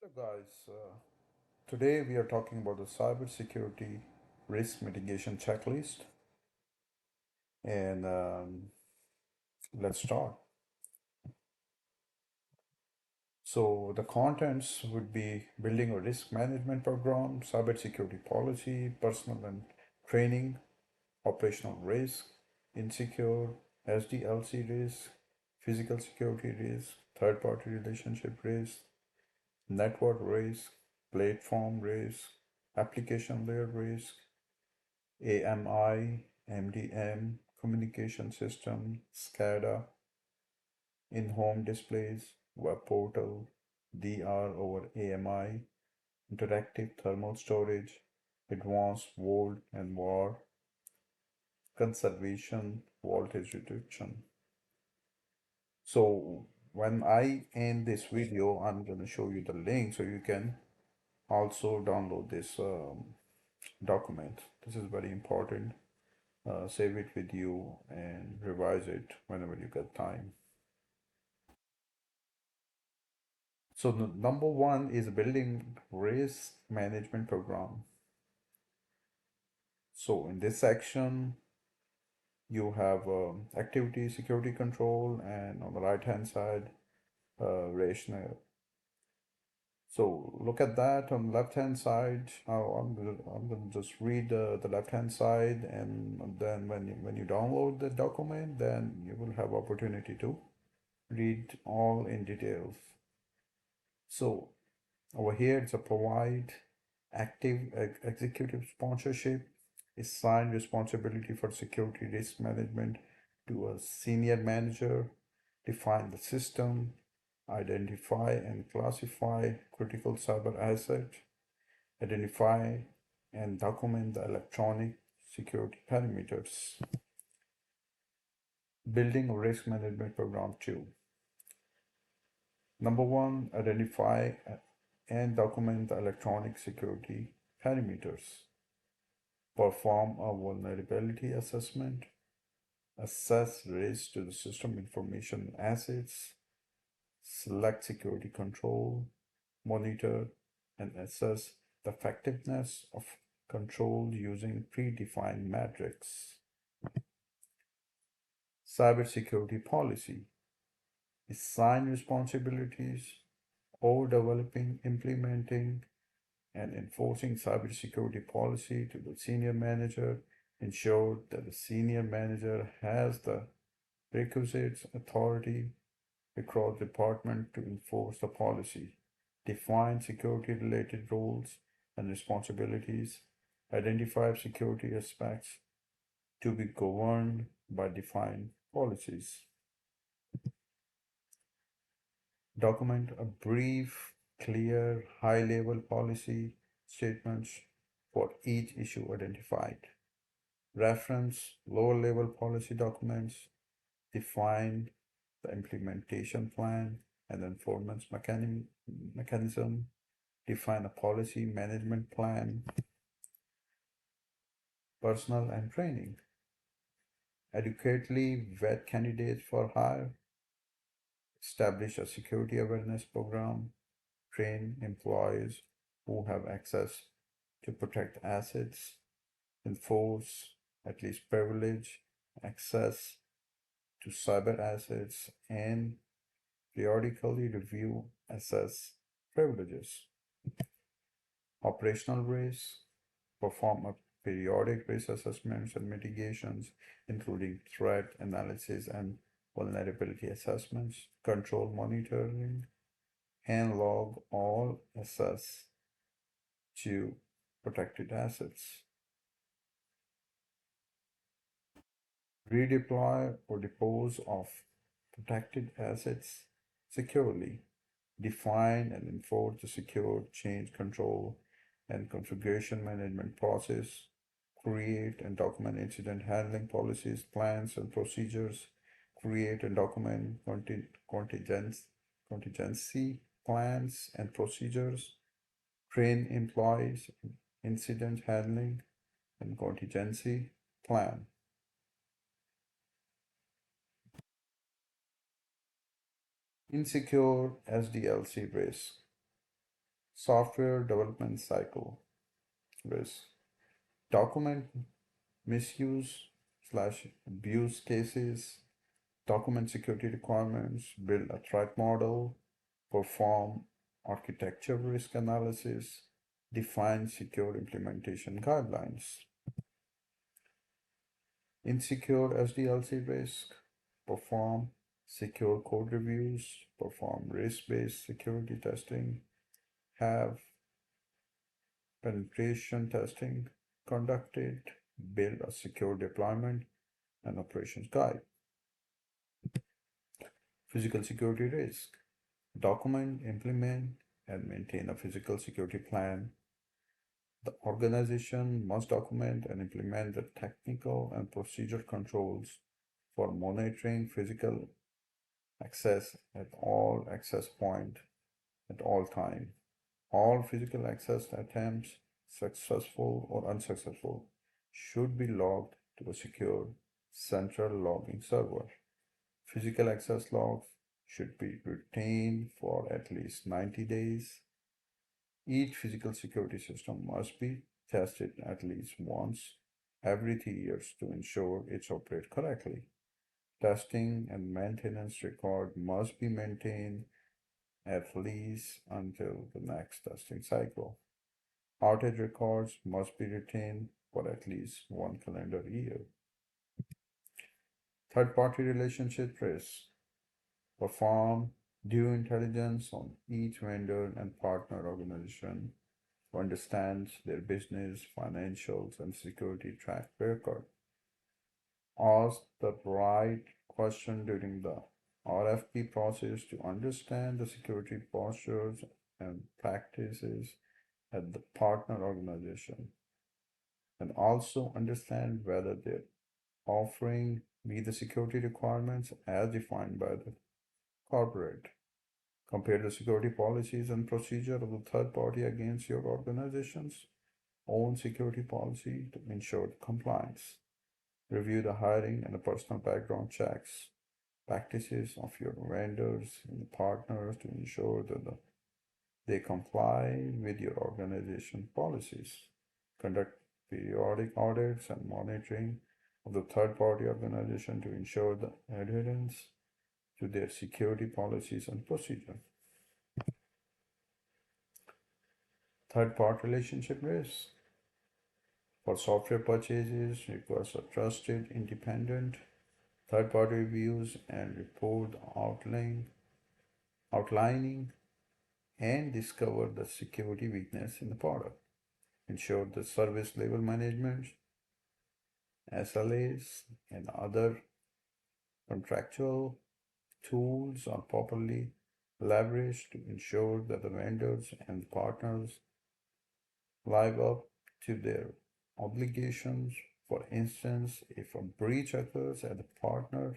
Hello, guys. Today we are talking about the cybersecurity risk mitigation checklist, and let's start. So, the contents would be building a risk management program, cybersecurity policy, personal and training, operational risk, insecure, SDLC risk, physical security risk, third party relationship risk, network risk, platform risk, application layer risk, AMI, MDM, communication system, SCADA, in-home displays, web portal, DR over AMI, interactive thermal storage, advanced volt and VAR, conservation, voltage reduction. So when I end this video, I'm going to show you the link so you can also download this document. This is very important. Save it with you and revise it whenever you get time. So the number one is building risk management program. So in this section, you have activity security control, and on the right hand side, rationale. So look at that on the left hand side. I'm gonna just read the left hand side, and then when you download the document, then you will have opportunity to read all in details. So over here, it's a provide active executive sponsorship, assign responsibility for security risk management to a senior manager, define the system, identify and classify critical cyber asset, identify and document the electronic security parameters. Building a risk management program 2. Number one, identify and document the electronic security parameters. Perform a vulnerability assessment. Assess risk to the system information assets. Select security control. Monitor and assess the effectiveness of control using predefined metrics. Cybersecurity policy. Assign responsibilities or developing, implementing, and enforcing cybersecurity policy to the senior manager. Ensure that the senior manager has the requisite authority across department to enforce the policy. Define security related roles and responsibilities. Identify security aspects to be governed by defined policies. Document a brief, clear, high level policy statements for each issue identified. Reference lower level policy documents, define the implementation plan and enforcement mechanism, define a policy management plan, personnel and training, adequately vet candidates for hire, establish a security awareness program, train employees who have access to protect assets, enforce at least privilege access to cyber assets, and periodically review, assess privileges. Operational risk, perform a periodic risk assessments and mitigations, including threat analysis and vulnerability assessments, control monitoring, and log all access to protected assets. Redeploy or dispose of protected assets securely. Define and enforce the secure change control and configuration management process. Create and document incident handling policies, plans, and procedures. Create and document contingency plans and procedures. Train employees in incident handling and contingency plan. Insecure SDLC risk. Software development cycle risk. Document misuse slash abuse cases, document security requirements, build a threat model, perform architecture risk analysis, define secure implementation guidelines. Insecure SDLC risk, perform secure code reviews, perform risk-based security testing, have penetration testing conducted, build a secure deployment and operations guide. Physical security risk, document, implement, and maintain a physical security plan. The organization must document and implement the technical and procedural controls for monitoring physical access at all access point at all time. All physical access attempts, successful or unsuccessful, should be logged to a secure central logging server. Physical access logs should be retained for at least 90 days. Each physical security system must be tested at least once every 3 years to ensure it operates correctly. Testing and maintenance record must be maintained at least until the next testing cycle. Outage records must be retained for at least 1 calendar year. Third-party relationship risk. Perform due intelligence on each vendor and partner organization to understand their business, financials, and security track record. Ask the right question during the RFP process to understand the security postures and practices at the partner organization, and also understand whether they're offering meet the security requirements as defined by the corporate. Compare the security policies and procedure of the third party against your organization's own security policy to ensure compliance. Review the hiring and the personal background checks practices of your vendors and partners to ensure that they comply with your organization policies. Conduct periodic audits and monitoring of the third party organization to ensure the adherence to their security policies and procedures. Third party relationship risk. For software purchases, request a trusted, independent third party reviews and report outlining and discover the security weakness in the product. Ensure the service level management, SLAs, and other contractual tools are properly leveraged to ensure that the vendors and partners live up to their obligations. For instance, if a breach occurs at the partner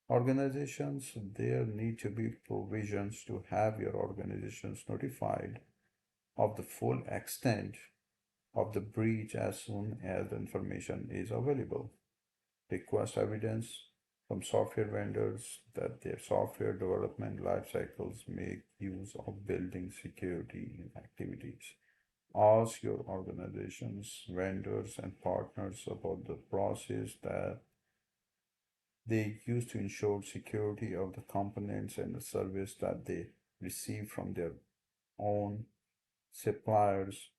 organizations, there need to be provisions to have your organizations notified of the full extent of the breach as soon as the information is available. Request evidence from software vendors that their software development life cycles make use of building security activities. Ask your organization's vendors and partners about the process that they use to ensure security of the components and the service that they receive from their own suppliers.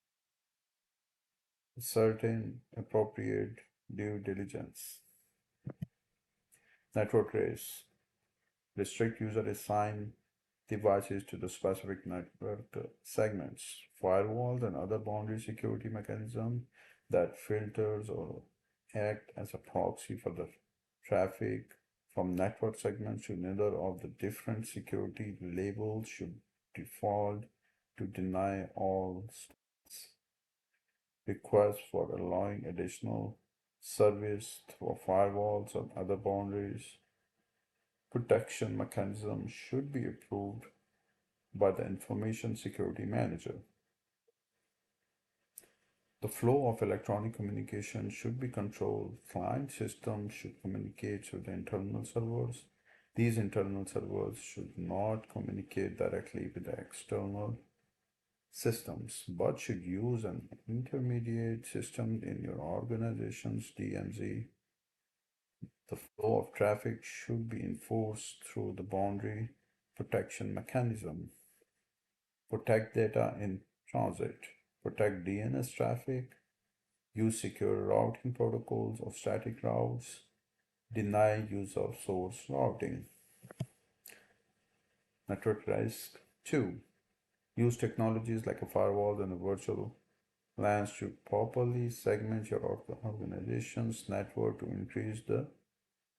Certain appropriate due diligence. Network race. Restrict user assigned devices to the specific network segments. Firewalls and other boundary security mechanism that filters or act as a proxy for the traffic from network segments to another of the different security labels should default to deny all requests for allowing additional service for firewalls and other boundaries protection mechanism should be approved by the information security manager. The flow of electronic communication should be controlled. Client systems should communicate with the internal servers. These internal servers should not communicate directly with the external systems, but should use an intermediate system in your organization's DMZ. The flow of traffic should be enforced through the boundary protection mechanism. Protect data in transit, protect DNS traffic, use secure routing protocols of static routes, deny use of source routing. Network risk 2. Use technologies like a firewall and a virtual LANs to properly segment your organization's network to increase the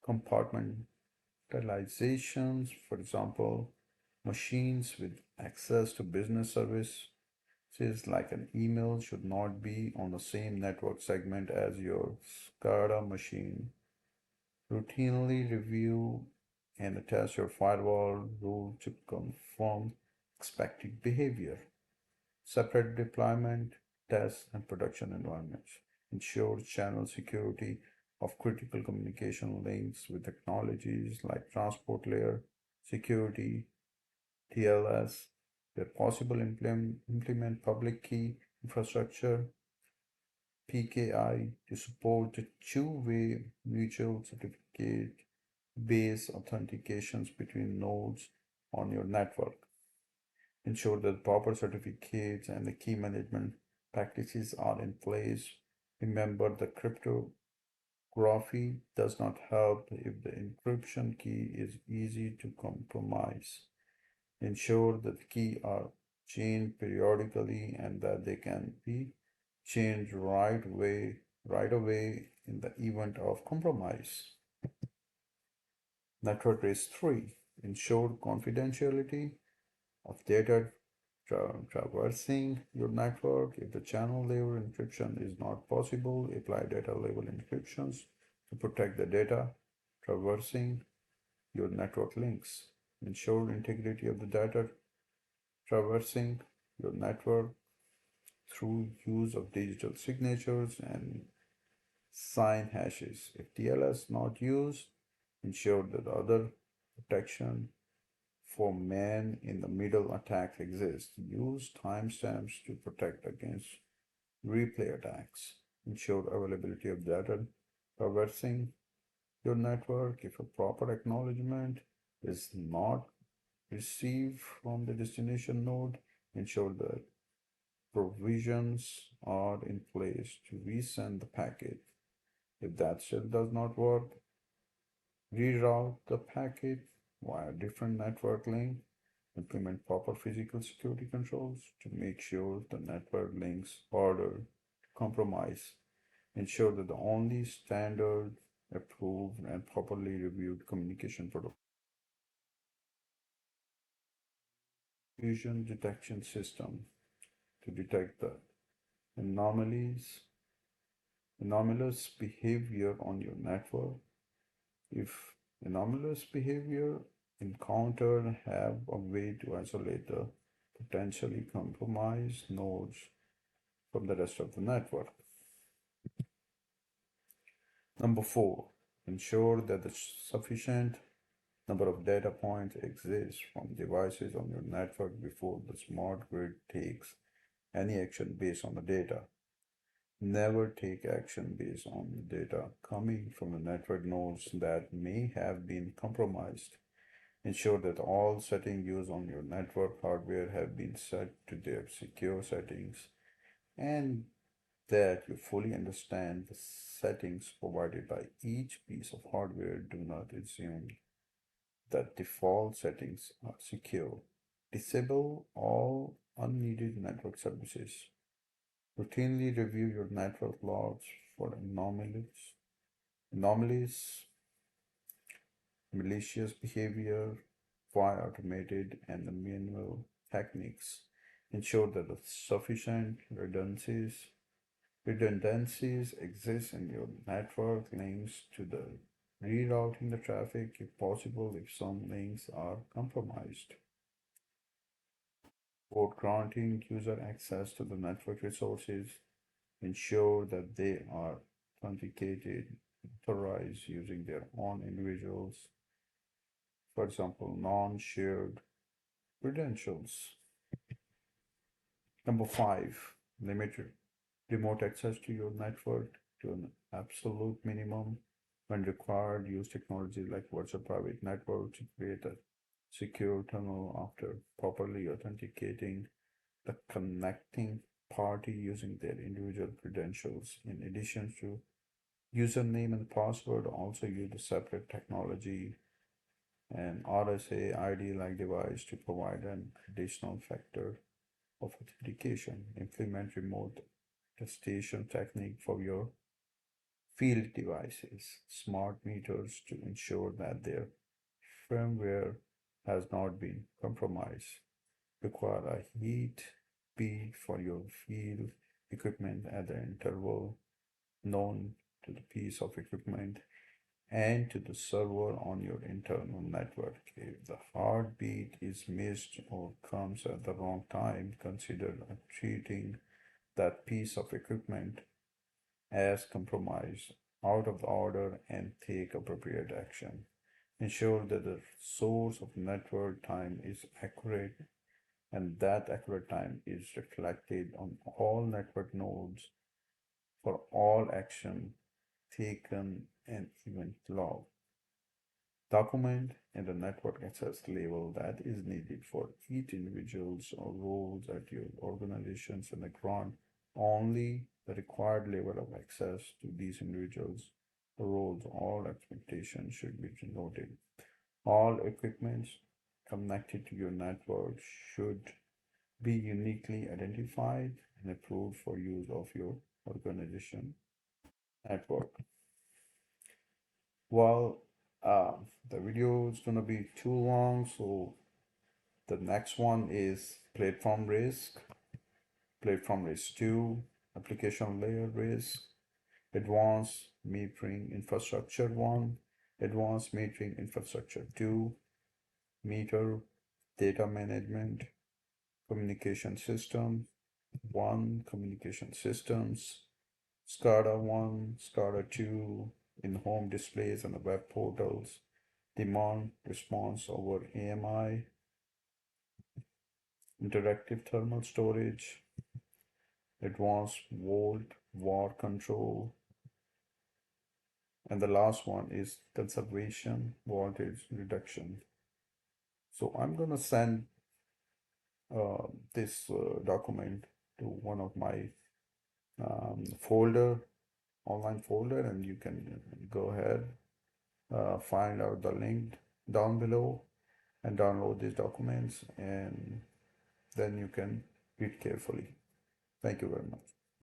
compartmentalizations. For example, machines with access to business services like an email should not be on the same network segment as your SCADA machine. Routinely review and test your firewall rule to confirm expected behavior. Separate deployment, test, and production environments. Ensure channel security of critical communication links with technologies like transport layer security, TLS, where possible implement public key infrastructure, PKI, to support the two-way mutual certificate based authentications between nodes on your network. Ensure that proper certificates and the key management practices are in place. Remember, the cryptography does not help if the encryption key is easy to compromise. Ensure that the key are changed periodically and that they can be changed right away in the event of compromise. Network risk 3. Ensure confidentiality of data traversing your network. If the channel level encryption is not possible, apply data level encryptions to protect the data traversing your network links. Ensure integrity of the data traversing your network through use of digital signatures and sign hashes. If TLS not used, ensure that other protection for man in the middle attacks exist. Use timestamps to protect against replay attacks. Ensure availability of data traversing your network. If a proper acknowledgement is not received from the destination node, ensure that provisions are in place to resend the packet. If that still does not work, reroute the packet via different network link. Implement proper physical security controls to make sure the network links harder to compromise. Ensure that the only standard approved and properly reviewed communication protocol. Fusion detection system to detect the anomalies, anomalous behavior on your network. If anomalous behavior encountered, have a way to isolate the potentially compromised nodes from the rest of the network. Number 4, ensure that the sufficient number of data points exists from devices on your network before the smart grid takes any action based on the data. Never take action based on the data coming from the network nodes that may have been compromised. Ensure that all settings used on your network hardware have been set to their secure settings and that you fully understand the settings provided by each piece of hardware. Do not assume that default settings are secure. Disable all unneeded network services. Routinely review your network logs for anomalies, malicious behavior via automated and the manual techniques. Ensure that the sufficient redundancies exist in your network links to the rerouting the traffic if possible if some links are compromised. For granting user access to the network resources, ensure that they are authenticated, authorized using their own individuals, for example, non-shared credentials. Number five, limit remote access to your network to an absolute minimum. When required, use technology like virtual private network to create a secure tunnel after properly authenticating the connecting party using their individual credentials. In addition to username and password, also use a separate technology and RSA ID like device to provide an additional factor of authentication. Implement remote attestation technique for your field devices, smart meters to ensure that their firmware has not been compromised. Require a heat bead for your field equipment at the interval known to the piece of equipment and to the server on your internal network. If the heartbeat is missed or comes at the wrong time, consider treating that piece of equipment as compromised, out of order, and take appropriate action. Ensure that the source of network time is accurate and that accurate time is reflected on all network nodes for all action taken and event log. Document and the network access level that is needed for each individuals or roles at your organizations and the grant only the required level of access to these individuals roles. All expectations should be noted. All equipments connected to your network should be uniquely identified and approved for use of your organization network. Well, the video is gonna be too long, so the next one is platform risk 2, application layer risk, advanced metering infrastructure 1, advanced metering infrastructure 2, meter data management, communication system 1, communication systems, SCADA 1, SCADA 2, in home displays and the web portals, demand response over AMI, interactive thermal storage, advanced volt war control, and the last one is conservation voltage reduction. So I'm gonna send this document to one of my folder, online folder, and you can go ahead, find out the link down below and download these documents, and then you can read carefully. Thank you very much.